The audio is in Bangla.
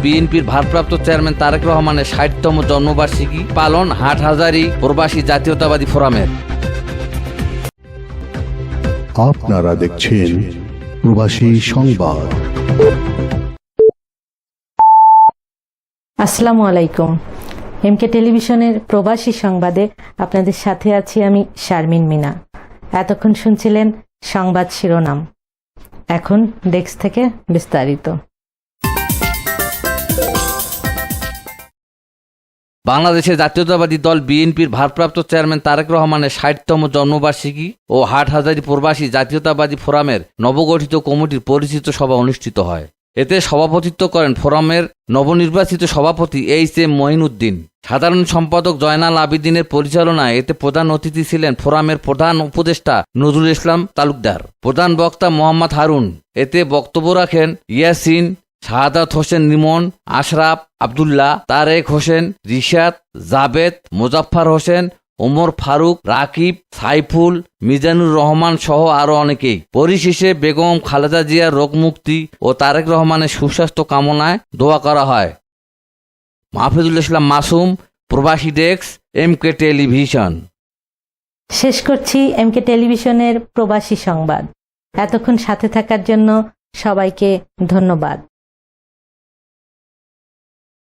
বিএনপির ভারপ্রাপ্ত চেয়ারম্যান তারেক রহমানের ৬০তম জন্মবার্ষিকী পালন হাটহাজারী প্রবাসী জাতীয়তাবাদী ফোরামের। আপনারা দেখছেন প্রবাসী সংবাদ। আসসালামু আলাইকুম। এমকে টেলিভিশনের প্রবাসী সংবাদে আপনাদের সাথে আছি আমি শারমিন মিনা। এতক্ষণ শুনছিলেন সংবাদ শিরোনাম, এখন ডেস্ক থেকে বিস্তারিত। বাংলাদেশের জাতীয়তাবাদী দল বিএনপির ভারপ্রাপ্ত চেয়ারম্যান তারেক রহমানের ৬০তম জন্মবার্ষিকী ও হাটহাজারী প্রবাসী জাতীয়তাবাদী ফোরামের নবগঠিত কমিটির পরিচিত সভা অনুষ্ঠিত হয়। এতে সভাপতিত্ব করেন ফোরামের নবনির্বাচিত সভাপতি এইচ.এম. মঈনুদ্দিন। সাধারণ সম্পাদক জয়নাল আবেদিনের পরিচালনায় এতে প্রধান অতিথি ছিলেন ফোরামের প্রধান উপদেষ্টা নজরুল ইসলাম তালুকদার। প্রধান বক্তা মোহাম্মদ হারুন। এতে বক্তব্য রাখেন ইয়াসিন, শাহাদাত হোসেন লিমন, আশরাফ, আব্দুল্লাহ, তারেক হোসেন, রিশাদ, জাবেদ, মোজাফফর হোসেন, ওমর ফারুক, রাকিব, সাইফুল, মিজানুর রহমান সহ আরো অনেকেই। পরিশেষে বেগম খালেদা জিয়ার রোগমুক্তি ও তারেক রহমানের সুস্বাস্থ্য কামনায় দোয়া করা হয়। মাহফুজুল ইসলাম মাসুম, প্রবাসী ডেস্ক, এমকে টেলিভিশন। শেষ করছি এমকে টেলিভিশনের প্রবাসী সংবাদ। এতক্ষণ সাথে থাকার জন্য সবাইকে ধন্যবাদ।